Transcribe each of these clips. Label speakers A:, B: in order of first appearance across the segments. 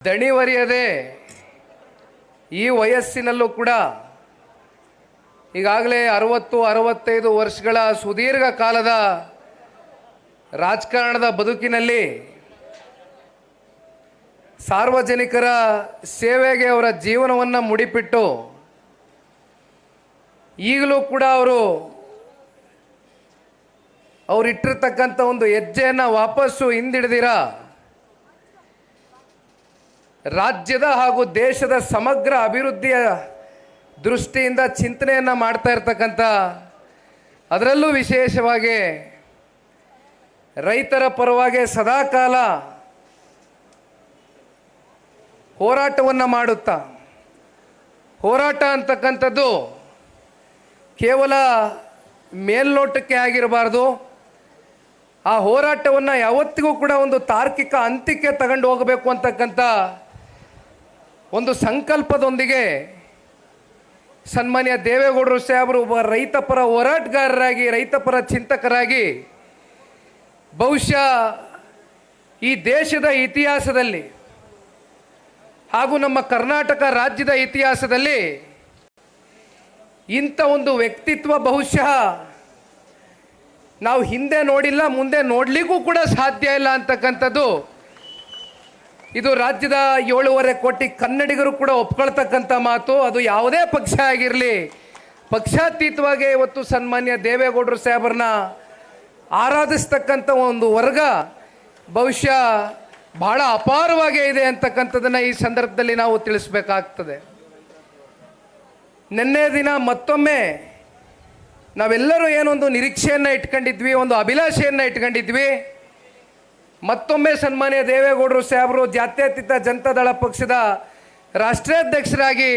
A: ದಣಿವರಿಯದೆ ಈ ವಯಸ್ಸಿನಲ್ಲೂ ಕೂಡ ಈಗಾಗಲೇ 60-65 ವರ್ಷಗಳ ಸುದೀರ್ಘ ಕಾಲದ ರಾಜಕಾರಣದ ಬದುಕಿನಲ್ಲಿ ಸಾರ್ವಜನಿಕರ ಸೇವೆಗೆ ಅವರ ಜೀವನವನ್ನು ಮುಡಿಪಿಟ್ಟು ಈಗಲೂ ಕೂಡ ಅವರು ಇಟ್ಟಿರ್ತಕ್ಕಂಥ ಒಂದು ಹೆಜ್ಜೆಯನ್ನು ವಾಪಸ್ಸು ಹಿಂದಿಡಿದಿರ ರಾಜ್ಯದ ಹಾಗೂ ದೇಶದ ಸಮಗ್ರ ಅಭಿವೃದ್ಧಿಯ ದೃಷ್ಟಿಯಿಂದ ಚಿಂತನೆಯನ್ನು ಮಾಡ್ತಾ ಇರ್ತಕ್ಕಂಥ, ಅದರಲ್ಲೂ ವಿಶೇಷವಾಗಿ ರೈತರ ಪರವಾಗಿ ಸದಾಕಾಲ ಹೋರಾಟವನ್ನು ಮಾಡುತ್ತಾ, ಹೋರಾಟ ಅಂತಕ್ಕಂಥದ್ದು ಕೇವಲ ಮೇಲ್ನೋಟಕ್ಕೆ ಆಗಿರಬಾರ್ದು. ಆ ಹೋರಾಟವನ್ನು ಯಾವತ್ತಿಗೂ ಕೂಡ ಒಂದು ತಾರ್ಕಿಕ ಅಂತ್ಯಕ್ಕೆ ತಗೊಂಡು ಹೋಗಬೇಕು ಅಂತಕ್ಕಂಥ ಒಂದು ಸಂಕಲ್ಪದೊಂದಿಗೆ ಸನ್ಮಾನ್ಯ ದೇವೇಗೌಡರು ಸಾಹೇಬರು ಒಬ್ಬ ರೈತಪರ ಹೋರಾಟಗಾರರಾಗಿ, ರೈತಪರ ಚಿಂತಕರಾಗಿ ಬಹುಶಃ ಈ ದೇಶದ ಇತಿಹಾಸದಲ್ಲಿ ಹಾಗೂ ನಮ್ಮ ಕರ್ನಾಟಕ ರಾಜ್ಯದ ಇತಿಹಾಸದಲ್ಲಿ ಇಂಥ ಒಂದು ವ್ಯಕ್ತಿತ್ವ ಬಹುಶಃ ನಾವು ಹಿಂದೆ ನೋಡಿಲ್ಲ, ಮುಂದೆ ನೋಡಲಿಕ್ಕೂ ಕೂಡ ಸಾಧ್ಯ ಇಲ್ಲ ಅಂತಕ್ಕಂಥದ್ದು ಇದು ರಾಜ್ಯದ 7.5 ಕೋಟಿ ಕನ್ನಡಿಗರು ಕೂಡ ಒಪ್ಕೊಳ್ತಕ್ಕಂಥ ಮಾತು. ಅದು ಯಾವುದೇ ಪಕ್ಷ ಆಗಿರಲಿ, ಪಕ್ಷಾತೀತವಾಗಿ ಇವತ್ತು ಸನ್ಮಾನ್ಯ ದೇವೇಗೌಡರು ಸಾಹೇಬರನ್ನ ಆರಾಧಿಸ್ತಕ್ಕಂಥ ಒಂದು ವರ್ಗ ಬಹುಶಃ ಬಹಳ ಅಪಾರವಾಗೇ ಇದೆ ಅಂತಕ್ಕಂಥದ್ದನ್ನು ಈ ಸಂದರ್ಭದಲ್ಲಿ ನಾವು ತಿಳಿಸ್ಬೇಕಾಗ್ತದೆ. ನಿನ್ನೆ ದಿನ ಮತ್ತೊಮ್ಮೆ ನಾವೆಲ್ಲರೂ ಏನೊಂದು ನಿರೀಕ್ಷೆಯನ್ನು ಇಟ್ಕೊಂಡಿದ್ವಿ, ಒಂದು ಅಭಿಲಾಷೆಯನ್ನು ಇಟ್ಕೊಂಡಿದ್ವಿ. ಮತ್ತೊಮ್ಮೆ ಸನ್ಮಾನ್ಯ ದೇವೇಗೌಡರು ಸಾಹೇಬರು ಜಾತ್ಯತೀತ ಜನತಾದಳ ಪಕ್ಷದ ರಾಷ್ಟ್ರಾಧ್ಯಕ್ಷರಾಗಿ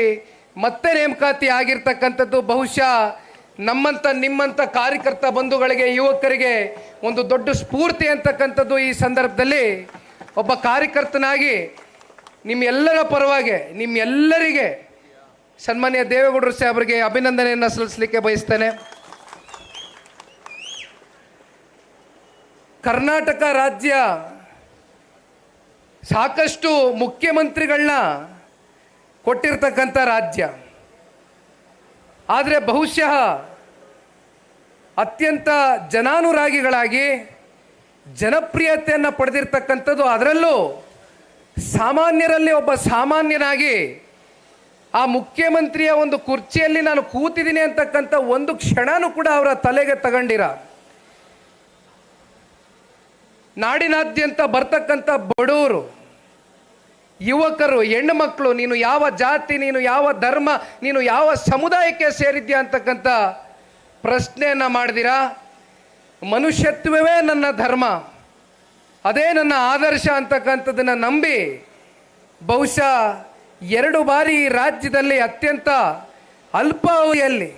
A: ಮತ್ತೆ ನೇಮಕಾತಿ ಆಗಿರ್ತಕ್ಕಂಥದ್ದು ಬಹುಶಃ ನಮ್ಮಂಥ ನಿಮ್ಮಂಥ ಕಾರ್ಯಕರ್ತ ಬಂಧುಗಳಿಗೆ, ಯುವಕರಿಗೆ ಒಂದು ದೊಡ್ಡ ಸ್ಫೂರ್ತಿ ಅಂತಕ್ಕಂಥದ್ದು ಈ ಸಂದರ್ಭದಲ್ಲಿ ಒಬ್ಬ ಕಾರ್ಯಕರ್ತನಾಗಿ ನಿಮ್ಮೆಲ್ಲರ ಪರವಾಗಿ ನಿಮ್ಮೆಲ್ಲರಿಗೆ ಸನ್ಮಾನ್ಯ ದೇವೇಗೌಡರು ಸಾಹೇಬರಿಗೆ ಅಭಿನಂದನೆಯನ್ನು ಸಲ್ಲಿಸಲಿಕ್ಕೆ ಬಯಸ್ತೇನೆ. ಕರ್ನಾಟಕ ರಾಜ್ಯ ಸಾಕಷ್ಟು ಮುಖ್ಯಮಂತ್ರಿಗಳನ್ನ ಕೊಟ್ಟಿರ್ತಕ್ಕಂಥ ರಾಜ್ಯ, ಆದರೆ ಬಹುಶಃ ಅತ್ಯಂತ ಜನಾನುರಾಗಿಗಳಾಗಿ ಜನಪ್ರಿಯತೆಯನ್ನು ಪಡೆದಿರ್ತಕ್ಕಂಥದ್ದು, ಅದರಲ್ಲೂ ಸಾಮಾನ್ಯರಲ್ಲಿ ಒಬ್ಬ ಸಾಮಾನ್ಯನಾಗಿ ಆ ಮುಖ್ಯಮಂತ್ರಿಯ ಒಂದು ಕುರ್ಚಿಯಲ್ಲಿ ನಾನು ಕೂತಿದ್ದೀನಿ ಅಂತಕ್ಕಂಥ ಒಂದು ಕ್ಷಣನೂ ಕೂಡ ಅವರ ತಲೆಗೆ ತಗೊಂಡಿರ. ನಾಡಿನಾದ್ಯಂತ ಬರ್ತಕ್ಕಂಥ ಬಡವರು, ಯುವಕರು, ಹೆಣ್ಣು ಮಕ್ಕಳು, ನೀನು ಯಾವ ಜಾತಿ, ನೀನು ಯಾವ ಧರ್ಮ, ನೀನು ಯಾವ ಸಮುದಾಯಕ್ಕೆ ಸೇರಿದ್ಯಾ ಅಂತಕ್ಕಂಥ ಪ್ರಶ್ನೆಯನ್ನು ಮಾಡಿದಿರಾ. ಮನುಷ್ಯತ್ವವೇ ನನ್ನ ಧರ್ಮ, ಅದೇ ನನ್ನ ಆದರ್ಶ ಅಂತಕ್ಕಂಥದ್ದನ್ನು ನಂಬಿ ಬಹುಶಃ 2 ಬಾರಿ ಈ ರಾಜ್ಯದಲ್ಲಿ ಅತ್ಯಂತ ಅಲ್ಪಾವಧಿಯಲ್ಲಿ,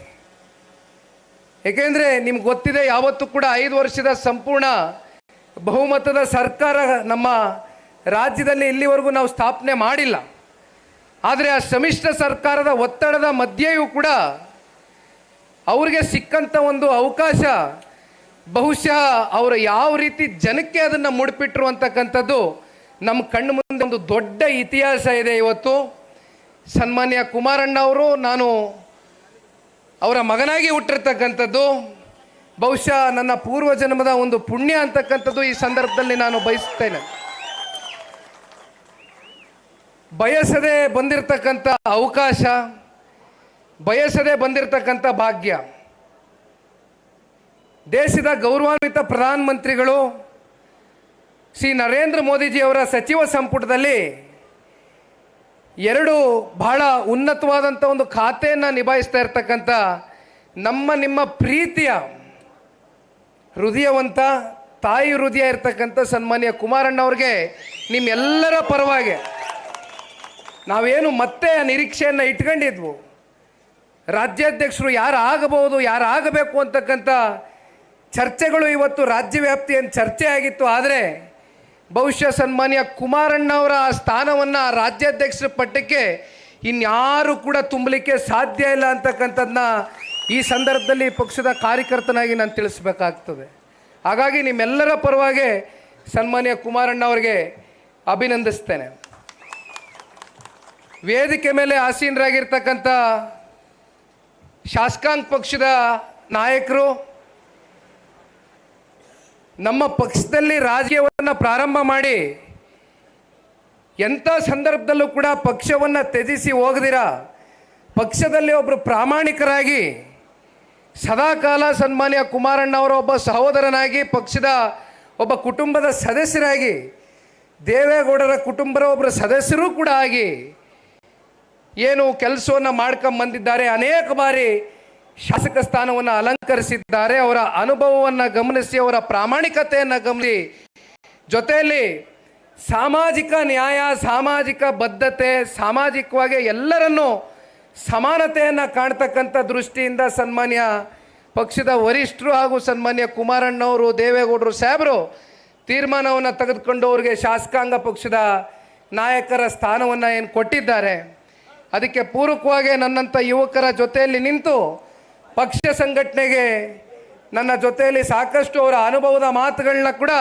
A: ಏಕೆಂದರೆ ನಿಮ್ಗೆ ಗೊತ್ತಿದೆ ಯಾವತ್ತೂ ಕೂಡ 5 ವರ್ಷದ ಸಂಪೂರ್ಣ ಬಹುಮತದ ಸರ್ಕಾರ ನಮ್ಮ ರಾಜ್ಯದಲ್ಲಿ ಇಲ್ಲಿವರೆಗೂ ನಾವು ಸ್ಥಾಪನೆ ಮಾಡಿಲ್ಲ. ಆದರೆ ಆ ಸಮ್ಮಿಶ್ರ ಸರ್ಕಾರದ ಒತ್ತಡದ ಮಧ್ಯೆಯೂ ಕೂಡ ಅವ್ರಿಗೆ ಸಿಕ್ಕಂಥ ಒಂದು ಅವಕಾಶ ಬಹುಶಃ ಅವರು ಯಾವ ರೀತಿ ಜನಕ್ಕೆ ಅದನ್ನು ಮುಡಿಪಿಟ್ರು ಅಂತಕ್ಕಂಥದ್ದು ನಮ್ಮ ಕಣ್ಣು ಮುಂದೆ ಒಂದು ದೊಡ್ಡ ಇತಿಹಾಸ ಇದೆ. ಇವತ್ತು ಸನ್ಮಾನ್ಯ ಕುಮಾರಣ್ಣ ಅವರು, ನಾನು ಅವರ ಮಗನಾಗಿ ಹುಟ್ಟಿರ್ತಕ್ಕಂಥದ್ದು ಬಹುಶಃ ನನ್ನ ಪೂರ್ವ ಜನ್ಮದ ಒಂದು ಪುಣ್ಯ ಅಂತಕ್ಕಂಥದ್ದು ಈ ಸಂದರ್ಭದಲ್ಲಿ ನಾನು ಬಯಸುತ್ತೇನೆ. ಬಯಸದೆ ಬಂದಿರತಕ್ಕಂಥ ಅವಕಾಶ, ಬಯಸದೆ ಬಂದಿರತಕ್ಕಂಥ ಭಾಗ್ಯ. ದೇಶದ ಗೌರವಾನ್ವಿತ ಪ್ರಧಾನಮಂತ್ರಿಗಳು ಶ್ರೀ ನರೇಂದ್ರ ಮೋದಿಜಿಯವರ ಸಚಿವ ಸಂಪುಟದಲ್ಲಿ 2 ಬಹಳ ಉನ್ನತವಾದಂಥ ಒಂದು ಖಾತೆಯನ್ನು ನಿಭಾಯಿಸ್ತಾ ಇರ್ತಕ್ಕಂಥ ನಿಮ್ಮ ಪ್ರೀತಿಯ ಹೃದಯವಂತ ತಾಯಿ ಹೃದಯ ಇರ್ತಕ್ಕಂಥ ಸನ್ಮಾನ್ಯ ಕುಮಾರಣ್ಣವ್ರಿಗೆ ನಿಮ್ಮೆಲ್ಲರ ಪರವಾಗಿ ನಾವೇನು ಮತ್ತೆ ನಿರೀಕ್ಷೆಯನ್ನು ಇಟ್ಕೊಂಡಿದ್ವು, ರಾಜ್ಯಾಧ್ಯಕ್ಷರು ಯಾರು ಆಗಬಹುದು, ಯಾರು ಆಗಬೇಕು ಅಂತಕ್ಕಂಥ ಚರ್ಚೆಗಳು ಇವತ್ತು ರಾಜ್ಯವ್ಯಾಪ್ತಿ ಏನು ಚರ್ಚೆ ಆಗಿತ್ತು. ಆದರೆ ಬಹುಶಃ ಸನ್ಮಾನ್ಯ ಕುಮಾರಣ್ಣವರ ಆ ಸ್ಥಾನವನ್ನು ರಾಜ್ಯಾಧ್ಯಕ್ಷರ ಪಟ್ಟಕ್ಕೆ ಇನ್ಯಾರು ಕೂಡ ತುಂಬಲಿಕ್ಕೆ ಸಾಧ್ಯ ಇಲ್ಲ ಅಂತಕ್ಕಂಥದ್ದನ್ನ ಈ ಸಂದರ್ಭದಲ್ಲಿ ಪಕ್ಷದ ಕಾರ್ಯಕರ್ತನಾಗಿ ನಾನು ತಿಳಿಸಬೇಕಾಗ್ತದೆ. ಹಾಗಾಗಿ ನಿಮ್ಮೆಲ್ಲರ ಪರವಾಗಿ ಸನ್ಮಾನ್ಯ ಕುಮಾರಣ್ಣ ಅವರಿಗೆ ಅಭಿನಂದಿಸ್ತೇನೆ. ವೇದಿಕೆ ಮೇಲೆ ಆಸೀನರಾಗಿರ್ತಕ್ಕಂಥ ಶಾಸಕಾಂಗ ಪಕ್ಷದ ನಾಯಕರು, ನಮ್ಮ ಪಕ್ಷದಲ್ಲಿ ರಾಜಕೀಯವನ್ನು ಪ್ರಾರಂಭ ಮಾಡಿ ಎಂಥ ಸಂದರ್ಭದಲ್ಲೂ ಕೂಡ ಪಕ್ಷವನ್ನು ತ್ಯಜಿಸಿ ಹೋಗದಿರ ಪಕ್ಷದಲ್ಲಿ ಒಬ್ಬರು ಪ್ರಾಮಾಣಿಕರಾಗಿ ಸದಾಕಾಲ ಸನ್ಮಾನ್ಯ ಕುಮಾರಣ್ಣವರ ಒಬ್ಬ ಸಹೋದರನಾಗಿ, ಪಕ್ಷದ ಒಬ್ಬ ಕುಟುಂಬದ ಸದಸ್ಯರಾಗಿ, ದೇವೇಗೌಡರ ಕುಟುಂಬದ ಒಬ್ಬರ ಸದಸ್ಯರೂ ಕೂಡ ಆಗಿ ಏನು ಕೆಲಸವನ್ನು ಮಾಡ್ಕೊಂಬಂದಿದ್ದಾರೆ. ಅನೇಕ ಬಾರಿ ಶಾಸಕ ಸ್ಥಾನವನ್ನು ಅಲಂಕರಿಸಿದ್ದಾರೆ. ಅವರ ಅನುಭವವನ್ನು ಗಮನಿಸಿ, ಅವರ ಪ್ರಾಮಾಣಿಕತೆಯನ್ನು ಗಮನಿಸಿ, ಜೊತೆಯಲ್ಲಿ ಸಾಮಾಜಿಕ ನ್ಯಾಯ, ಸಾಮಾಜಿಕ ಬದ್ಧತೆ, ಸಾಮಾಜಿಕವಾಗಿ ಎಲ್ಲರನ್ನೂ ಸಮಾನತೆಯನ್ನು ಕಾಣ್ತಕ್ಕಂಥ ದೃಷ್ಟಿಯಿಂದ ಸನ್ಮಾನ್ಯ ಪಕ್ಷದ ವರಿಷ್ಠರು ಹಾಗೂ ಸನ್ಮಾನ್ಯ ಕುಮಾರಣ್ಣವರು, ದೇವೇಗೌಡರು ಸಾಹೇಬರು ತೀರ್ಮಾನವನ್ನು ತೆಗೆದುಕೊಂಡು ಅವರಿಗೆ ಶಾಸಕಾಂಗ ಪಕ್ಷದ ನಾಯಕರ ಸ್ಥಾನವನ್ನು ಏನು ಕೊಟ್ಟಿದ್ದಾರೆ. ಅದಕ್ಕೆ ಪೂರಕವಾಗಿ ನನ್ನಂಥ ಯುವಕರ ಜೊತೆಯಲ್ಲಿ ನಿಂತು ಪಕ್ಷ ಸಂಘಟನೆಗೆ ನನ್ನ ಜೊತೆಯಲ್ಲಿ ಸಾಕಷ್ಟು ಅವರ ಅನುಭವದ ಮಾತುಗಳನ್ನ ಕೂಡ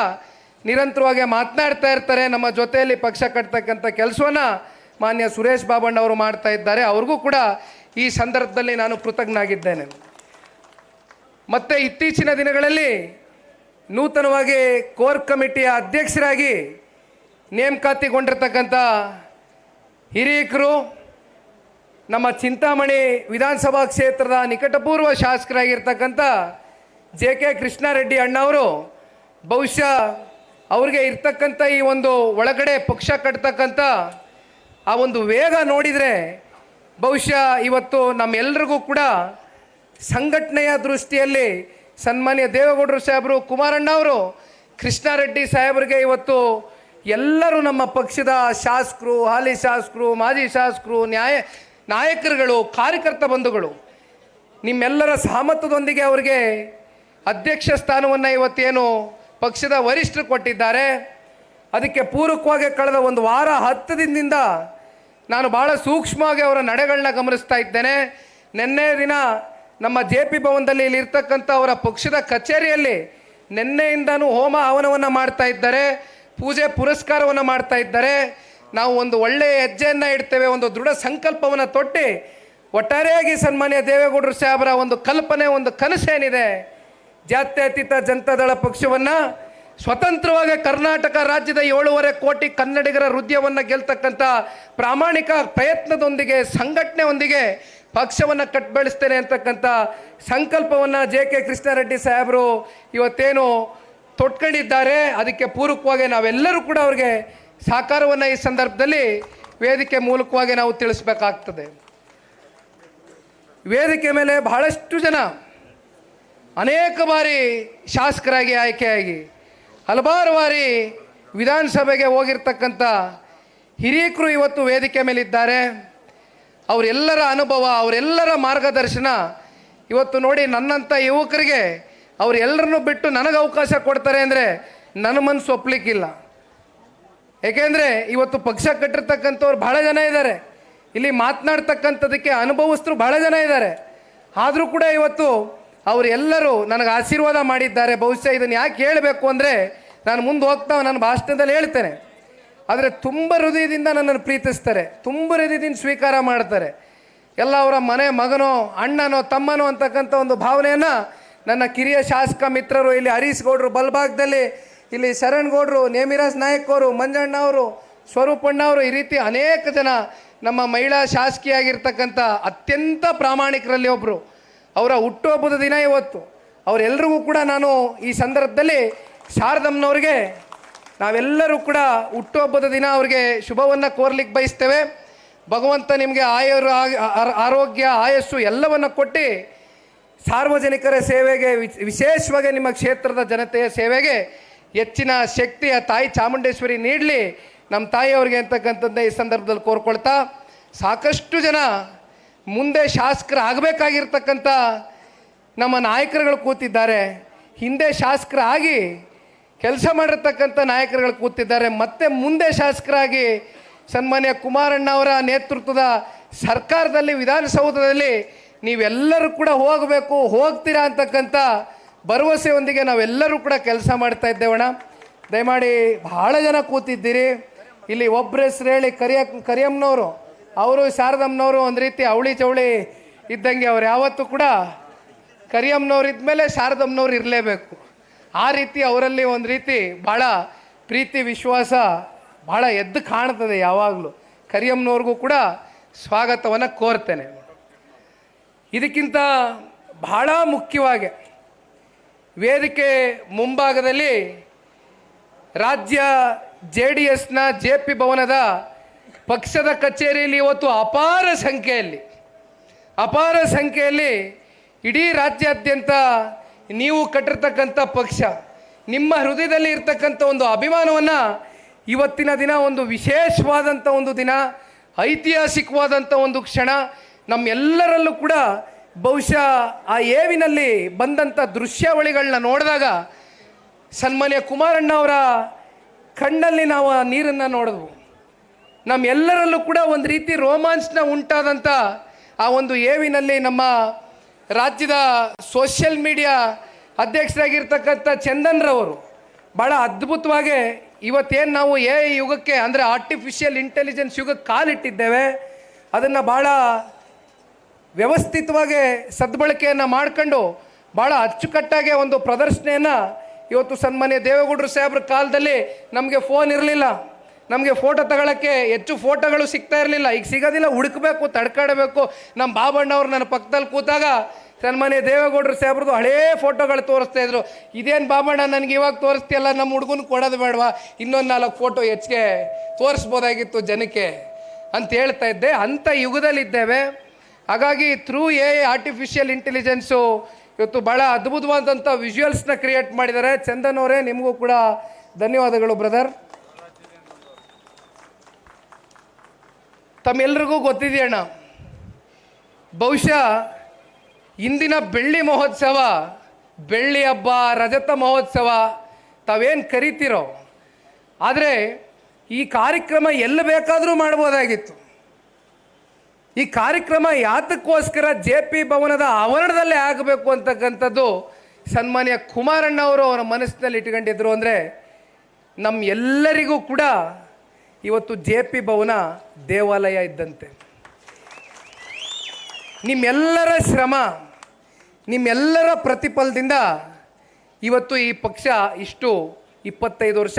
A: ನಿರಂತರವಾಗಿ ಮಾತನಾಡ್ತಾ ಇರ್ತಾರೆ. ನಮ್ಮ ಜೊತೆಯಲ್ಲಿ ಪಕ್ಷ ಕಟ್ತಕ್ಕಂಥ ಕೆಲಸವನ್ನು ಮಾನ್ಯ ಸುರೇಶ್ ಬಾಬಣ್ಣವರು ಮಾಡ್ತಾ ಇದ್ದಾರೆ. ಅವ್ರಿಗೂ ಕೂಡ ಈ ಸಂದರ್ಭದಲ್ಲಿ ನಾನು ಕೃತಜ್ಞನಾಗಿದ್ದೇನೆ. ಮತ್ತು ಇತ್ತೀಚಿನ ದಿನಗಳಲ್ಲಿ ನೂತನವಾಗಿ ಕೋರ್ ಕಮಿಟಿಯ ಅಧ್ಯಕ್ಷರಾಗಿ ನೇಮಕಾತಿಗೊಂಡಿರ್ತಕ್ಕಂಥ ಹಿರಿಯಕರು, ನಮ್ಮ ಚಿಂತಾಮಣಿ ವಿಧಾನಸಭಾ ಕ್ಷೇತ್ರದ ನಿಕಟಪೂರ್ವ ಶಾಸಕರಾಗಿರ್ತಕ್ಕಂಥ JK ಕೃಷ್ಣಾರೆಡ್ಡಿ ಅಣ್ಣವರು, ಬಹುಶಃ ಅವ್ರಿಗೆ ಇರ್ತಕ್ಕಂಥ ಈ ಒಂದು ಒಳಗಡೆ ಪಕ್ಷ ಕಟ್ತಕ್ಕಂಥ ಆ ಒಂದು ವೇಗ ನೋಡಿದರೆ ಬಹುಶಃ ಇವತ್ತು ನಮ್ಮೆಲ್ಲರಿಗೂ ಕೂಡ ಸಂಘಟನೆಯ ದೃಷ್ಟಿಯಲ್ಲಿ ಸನ್ಮಾನ್ಯ ದೇವೇಗೌಡರು ಸಾಹೇಬರು, ಕುಮಾರಣ್ಣ ಅವರು, ಕೃಷ್ಣಾರೆಡ್ಡಿ ಸಾಹೇಬರಿಗೆ ಇವತ್ತು ಎಲ್ಲರೂ ನಮ್ಮ ಪಕ್ಷದ ಶಾಸಕರು, ಹಾಲಿ ಶಾಸಕರು, ಮಾಜಿ ಶಾಸಕರು, ನಾಯಕರುಗಳು, ಕಾರ್ಯಕರ್ತ ಬಂಧುಗಳು ನಿಮ್ಮೆಲ್ಲರ ಸಹಮತದೊಂದಿಗೆ ಅವರಿಗೆ ಅಧ್ಯಕ್ಷ ಸ್ಥಾನವನ್ನು ಇವತ್ತೇನು ಪಕ್ಷದ ವರಿಷ್ಠರು ಕೊಟ್ಟಿದ್ದಾರೆ. ಅದಕ್ಕೆ ಪೂರಕವಾಗಿ ಕಳೆದ ಒಂದು ವಾರ 10 ದಿನದಿಂದ ನಾನು ಭಾಳ ಸೂಕ್ಷ್ಮವಾಗಿ ಅವರ ನಡೆಗಳನ್ನ ಗಮನಿಸ್ತಾ ಇದ್ದೇನೆ. ನಿನ್ನೆ ದಿನ ನಮ್ಮ JP ಭವನದಲ್ಲಿ ಇಲ್ಲಿರ್ತಕ್ಕಂಥ ಅವರ ಪಕ್ಷದ ಕಚೇರಿಯಲ್ಲಿ ನಿನ್ನೆಯಿಂದನೂ ಹೋಮ ಹವನವನ್ನು ಮಾಡ್ತಾ ಇದ್ದಾರೆ, ಪೂಜೆ ಪುರಸ್ಕಾರವನ್ನು ಮಾಡ್ತಾ ಇದ್ದಾರೆ. ನಾವು ಒಂದು ಒಳ್ಳೆಯ ಹೆಜ್ಜೆಯನ್ನು ಇಡ್ತೇವೆ, ಒಂದು ದೃಢ ಸಂಕಲ್ಪವನ್ನು ತೊಟ್ಟು ಒಟ್ಟಾರೆಯಾಗಿ ಸನ್ಮಾನ್ಯ ದೇವೇಗೌಡರು ಸಾಹೇಬರ ಒಂದು ಕಲ್ಪನೆ, ಒಂದು ಕನಸೇನಿದೆ, ಜಾತ್ಯತೀತ ಜನತಾದಳ ಪಕ್ಷವನ್ನು ಸ್ವತಂತ್ರವಾಗಿ ಕರ್ನಾಟಕ ರಾಜ್ಯದ 7.5 ಕೋಟಿ ಕನ್ನಡಿಗರ ಹೃದಯವನ್ನು ಗೆಲ್ತಕ್ಕಂಥ ಪ್ರಾಮಾಣಿಕ ಪ್ರಯತ್ನದೊಂದಿಗೆ, ಸಂಘಟನೆಯೊಂದಿಗೆ ಪಕ್ಷವನ್ನು ಕಟ್ಬೆಳೆಸ್ತೇನೆ ಅಂತಕ್ಕಂಥ ಸಂಕಲ್ಪವನ್ನು JK ಕೃಷ್ಣಾರೆಡ್ಡಿ ಸಾಹೇಬರು ಇವತ್ತೇನು ತೊಟ್ಕೊಂಡಿದ್ದಾರೆ. ಅದಕ್ಕೆ ಪೂರಕವಾಗಿ ನಾವೆಲ್ಲರೂ ಕೂಡ ಅವ್ರಿಗೆ ಸಹಕಾರವನ್ನು ಈ ಸಂದರ್ಭದಲ್ಲಿ ವೇದಿಕೆ ಮೂಲಕವಾಗಿ ನಾವು ತಿಳಿಸ್ಬೇಕಾಗ್ತದೆ. ವೇದಿಕೆ ಮೇಲೆ ಬಹಳಷ್ಟು ಜನ ಅನೇಕ ಬಾರಿ ಶಾಸಕರಾಗಿ ಆಯ್ಕೆಯಾಗಿ ಹಲವಾರು ಬಾರಿ ವಿಧಾನಸಭೆಗೆ ಹೋಗಿರ್ತಕ್ಕಂಥ ಹಿರಿಯಕರು ಇವತ್ತು ವೇದಿಕೆ ಮೇಲಿದ್ದಾರೆ. ಅವರೆಲ್ಲರ ಅನುಭವ, ಅವರೆಲ್ಲರ ಮಾರ್ಗದರ್ಶನ ಇವತ್ತು ನೋಡಿ ನನ್ನಂಥ ಯುವಕರಿಗೆ ಅವರೆಲ್ಲರನ್ನೂ ಬಿಟ್ಟು ನನಗೆ ಅವಕಾಶ ಕೊಡ್ತಾರೆ ಅಂದರೆ ನನ್ನ ಮನಸ್ಸು ಒಪ್ಪಲಿಕ್ಕಿಲ್ಲ. ಏಕೆಂದರೆ ಇವತ್ತು ಪಕ್ಷ ಕಟ್ಟಿರ್ತಕ್ಕಂಥವ್ರು ಭಾಳ ಜನ ಇದ್ದಾರೆ, ಇಲ್ಲಿ ಮಾತನಾಡ್ತಕ್ಕಂಥದಕ್ಕೆ ಅನುಭವಸ್ಥರು ಭಾಳ ಜನ ಇದ್ದಾರೆ. ಆದರೂ ಕೂಡ ಇವತ್ತು ಅವರೆಲ್ಲರೂ ನನಗೆ ಆಶೀರ್ವಾದ ಮಾಡಿದ್ದಾರೆ. ಬಹುಶಃ ಇದನ್ನು ಯಾಕೆ ಹೇಳಬೇಕು ಅಂದರೆ ನಾನು ಮುಂದೆ ಹೋಗ್ತಾ ನನ್ನ ಭಾಷಣದಲ್ಲಿ ಹೇಳ್ತೇನೆ. ಆದರೆ ತುಂಬ ಹೃದಯದಿಂದ ನನ್ನನ್ನು ಪ್ರೀತಿಸ್ತಾರೆ, ತುಂಬ ಹೃದಯದಿಂದ ಸ್ವೀಕಾರ ಮಾಡ್ತಾರೆ. ಎಲ್ಲ ಅವರ ಮನೆ ಮಗನೋ, ಅಣ್ಣನೋ, ತಮ್ಮನೋ ಅಂತಕ್ಕಂಥ ಒಂದು ಭಾವನೆಯನ್ನು ನನ್ನ ಕಿರಿಯ ಶಾಸಕ ಮಿತ್ರರು, ಇಲ್ಲಿ ಹರೀಶ್ ಗೌಡರು ಬಲಭಾಗದಲ್ಲಿ, ಇಲ್ಲಿ ಶರಣ್ ಗೌಡರು, ನೇಮಿರಾಜ್ ನಾಯಕ್ ಅವರು, ಮಂಜಣ್ಣ ಅವರು, ಸ್ವರೂಪಣ್ಣ ಅವರು, ಈ ರೀತಿ ಅನೇಕ ಜನ ನಮ್ಮ ಮಹಿಳಾ ಶಾಸಕಿಯಾಗಿರ್ತಕ್ಕಂಥ ಅತ್ಯಂತ ಪ್ರಾಮಾಣಿಕರಲ್ಲಿ ಒಬ್ಬರು. ಅವರ ಹುಟ್ಟುಹಬ್ಬದ ದಿನ ಇವತ್ತು. ಅವರೆಲ್ಲರಿಗೂ ಕೂಡ ನಾನು ಈ ಸಂದರ್ಭದಲ್ಲಿ ಶಾರದಮ್ಮನವ್ರಿಗೆ ನಾವೆಲ್ಲರೂ ಕೂಡ ಹುಟ್ಟುಹಬ್ಬದ ದಿನ ಅವ್ರಿಗೆ ಶುಭವನ್ನು ಕೋರ್ಲಿಕ್ಕೆ ಬಯಸ್ತೇವೆ. ಭಗವಂತ ನಿಮಗೆ ಆರೋಗ್ಯ, ಆಯಸ್ಸು ಎಲ್ಲವನ್ನು ಕೊಟ್ಟು ಸಾರ್ವಜನಿಕರ ಸೇವೆಗೆ, ವಿಶೇಷವಾಗಿ ನಿಮ್ಮ ಕ್ಷೇತ್ರದ ಜನತೆಯ ಸೇವೆಗೆ ಹೆಚ್ಚಿನ ಶಕ್ತಿಯ ತಾಯಿ ಚಾಮುಂಡೇಶ್ವರಿ ನೀಡಲಿ ನಮ್ಮ ತಾಯಿಯವ್ರಿಗೆ ಅಂತಕ್ಕಂಥದ್ದೇ ಈ ಸಂದರ್ಭದಲ್ಲಿ ಕೋರ್ಕೊಳ್ತಾ, ಸಾಕಷ್ಟು ಜನ ಮುಂದೆ ಶಾಸಕರಾಗಬೇಕಾಗಿರ್ತಕ್ಕಂಥ ನಮ್ಮ ನಾಯಕರುಗಳು ಕೂತಿದ್ದಾರೆ, ಹಿಂದೆ ಶಾಸಕರಾಗಿ ಕೆಲಸ ಮಾಡಿರ್ತಕ್ಕಂಥ ನಾಯಕರುಗಳು ಕೂತಿದ್ದಾರೆ, ಮತ್ತು ಮುಂದೆ ಶಾಸಕರಾಗಿ ಸನ್ಮಾನ್ಯ ಕುಮಾರಣ್ಣ ಅವರ ನೇತೃತ್ವದ ಸರ್ಕಾರದಲ್ಲಿ, ವಿಧಾನಸೌಧದಲ್ಲಿ ನೀವೆಲ್ಲರೂ ಕೂಡ ಹೋಗಬೇಕು, ಹೋಗ್ತೀರಾ ಅಂತಕ್ಕಂಥ ಭರವಸೆಯೊಂದಿಗೆ ನಾವೆಲ್ಲರೂ ಕೂಡ ಕೆಲಸ ಮಾಡ್ತಾ ಇದ್ದೇವಣ್ಣ. ದಯಮಾಡಿ ಭಾಳ ಜನ ಕೂತಿದ್ದೀರಿ. ಇಲ್ಲಿ ಒಬ್ಬರ ಹೆಸರು ಹೇಳಿ ಕರಿಯಮ್ಮನವರು ಅವರು ಶಾರದಮ್ಮನವರು ಒಂದು ರೀತಿ ಅವಳಿ ಚವಳಿ ಇದ್ದಂಗೆ. ಅವ್ರು ಯಾವತ್ತೂ ಕೂಡ ಕರಿಯಮ್ಮನವ್ರು ಇದ್ಮೇಲೆ ಶಾರದಮ್ಮನವ್ರು ಇರಲೇಬೇಕು. ಆ ರೀತಿ ಅವರಲ್ಲಿ ಒಂದು ರೀತಿ ಭಾಳ ಪ್ರೀತಿ ವಿಶ್ವಾಸ ಭಾಳ ಎದ್ದು ಕಾಣ್ತದೆ ಯಾವಾಗಲೂ. ಕರಿಯಮ್ಮನವ್ರಿಗೂ ಕೂಡ ಸ್ವಾಗತವನ್ನು ಕೋರ್ತೇನೆ. ಇದಕ್ಕಿಂತ ಬಹಳ ಮುಖ್ಯವಾಗಿ ವೇದಿಕೆ ಮುಂಭಾಗದಲ್ಲಿ ರಾಜ್ಯ JDSನ JP ಭವನದ ಪಕ್ಷದ ಕಚೇರಿಯಲ್ಲಿ ಇವತ್ತು ಅಪಾರ ಸಂಖ್ಯೆಯಲ್ಲಿ ಇಡೀ ರಾಜ್ಯಾದ್ಯಂತ ನೀವು ಕಟ್ಟಿರ್ತಕ್ಕಂಥ ಪಕ್ಷ, ನಿಮ್ಮ ಹೃದಯದಲ್ಲಿ ಇರ್ತಕ್ಕಂಥ ಒಂದು ಅಭಿಮಾನವನ್ನು ಇವತ್ತಿನ ದಿನ ಒಂದು ವಿಶೇಷವಾದಂಥ ಒಂದು ದಿನ, ಐತಿಹಾಸಿಕವಾದಂಥ ಒಂದು ಕ್ಷಣ. ನಮ್ಮೆಲ್ಲರಲ್ಲೂ ಕೂಡ ಬಹುಶಃ ಆ ಏವಿನಲ್ಲಿ ಬಂದಂಥ ದೃಶ್ಯಾವಳಿಗಳನ್ನ ನೋಡಿದಾಗ ಸನ್ಮಾನ್ಯ ಕುಮಾರಣ್ಣ ಅವರ ಕಣ್ಣಲ್ಲಿ ನಾವು ಆ ನೀರನ್ನು ನೋಡಿದ್ವು. ನಮ್ಮೆಲ್ಲರಲ್ಲೂ ಕೂಡ ಒಂದು ರೀತಿ ರೋಮಾಂಚನ ಉಂಟಾದಂಥ ಆ ಒಂದು ಏವಿನಲ್ಲಿ ನಮ್ಮ ರಾಜ್ಯದ ಸೋಷಿಯಲ್ ಮೀಡಿಯಾ ಅಧ್ಯಕ್ಷರಾಗಿರ್ತಕ್ಕಂಥ ಚಂದನ್ರವರು ಭಾಳ ಅದ್ಭುತವಾಗಿ ಇವತ್ತೇನು ನಾವು AI ಯುಗಕ್ಕೆ ಅಂದರೆ ಆರ್ಟಿಫಿಷಿಯಲ್ ಇಂಟೆಲಿಜೆನ್ಸ್ ಯುಗಕ್ಕೆ ಕಾಲಿಟ್ಟಿದ್ದೇವೆ, ಅದನ್ನು ಭಾಳ ವ್ಯವಸ್ಥಿತವಾಗಿ ಸದ್ಬಳಕೆಯನ್ನು ಮಾಡ್ಕೊಂಡು ಭಾಳ ಅಚ್ಚುಕಟ್ಟಾಗಿ ಒಂದು ಪ್ರದರ್ಶನೆಯನ್ನು ಇವತ್ತು ಸನ್ಮಾನ್ಯ ದೇವೇಗೌಡರು ಸಾಹೇಬ್ರ ಕಾಲದಲ್ಲಿ ನಮಗೆ ಫೋನ್ ಇರಲಿಲ್ಲ, ನಮಗೆ ಫೋಟೋ ತಗೊಳ್ಳೋಕ್ಕೆ ಹೆಚ್ಚು ಫೋಟೋಗಳು ಸಿಗ್ತಾ ಇರಲಿಲ್ಲ. ಈಗ ಸಿಗೋದಿಲ್ಲ, ಹುಡುಕಬೇಕು, ತಡ್ಕಾಡಬೇಕು. ನಮ್ಮ ಬಾಬಣ್ಣವ್ರು ನನ್ನ ಪಕ್ಕದಲ್ಲಿ ಕೂತಾಗ ಸನ್ಮಾನ್ಯ ದೇವೇಗೌಡರು ಸಾಹೇಬ್ರದ್ದು ಹಳೇ ಫೋಟೋಗಳು ತೋರಿಸ್ತಾಯಿದ್ರು. ಇದೇನು ಬಾಬಣ್ಣ ನನಗೆ ಇವಾಗ ತೋರಿಸ್ತೀಯಲ್ಲ, ನಮ್ಮ ಹುಡುಗನ ಕೊಡೋದು ಬೇಡವಾ, ಇನ್ನೊಂದು 4 ಫೋಟೋ ಹೆಚ್ಚಿಗೆ ತೋರಿಸ್ಬೋದಾಗಿತ್ತು ಜನಕ್ಕೆ ಅಂತ ಹೇಳ್ತಾ ಇದ್ದೆ. ಅಂಥ ಯುಗದಲ್ಲಿದ್ದೇವೆ. ಹಾಗಾಗಿ ಥ್ರೂ AI ಆರ್ಟಿಫಿಷಿಯಲ್ ಇಂಟೆಲಿಜೆನ್ಸು ಇವತ್ತು ಭಾಳ ಅದ್ಭುತವಾದಂಥ ವಿಜುವಲ್ಸ್ನ ಕ್ರಿಯೇಟ್ ಮಾಡಿದ್ದಾರೆ. ಚಂದನ್ ಅವರೇ, ನಿಮಗೂ ಕೂಡ ಧನ್ಯವಾದಗಳು ಬ್ರದರ್. ತಮ್ಮೆಲ್ರಿಗೂ ಗೊತ್ತಿದೆಯಣ್ಣ, ಬಹುಶಃ ಇಂದಿನ ಬೆಳ್ಳಿ ಮಹೋತ್ಸವ, ಬೆಳ್ಳಿ ಹಬ್ಬ, ರಜತ ಮಹೋತ್ಸವ ತಾವೇನು ಕರಿತೀರೋ, ಆದರೆ ಈ ಕಾರ್ಯಕ್ರಮ ಎಲ್ಲಿ ಬೇಕಾದರೂ ಮಾಡ್ಬೋದಾಗಿತ್ತು. ಈ ಕಾರ್ಯಕ್ರಮ ಯಾತಕ್ಕೋಸ್ಕರ JP ಭವನದ ಆವರಣದಲ್ಲೇ ಆಗಬೇಕು ಅಂತಕ್ಕಂಥದ್ದು ಸನ್ಮಾನ್ಯ ಕುಮಾರಣ್ಣ ಅವರು ಅವರ ಮನಸ್ಸಿನಲ್ಲಿ ಇಟ್ಕೊಂಡಿದ್ರು. ಅಂದರೆ ನಮ್ಮ ಎಲ್ಲರಿಗೂ ಕೂಡ ಇವತ್ತು JP ಭವನ ದೇವಾಲಯ ಇದ್ದಂತೆ. ನಿಮ್ಮೆಲ್ಲರ ಶ್ರಮ, ನಿಮ್ಮೆಲ್ಲರ ಪ್ರತಿಫಲದಿಂದ ಇವತ್ತು ಈ ಪಕ್ಷ ಇಷ್ಟು 25 ವರ್ಷ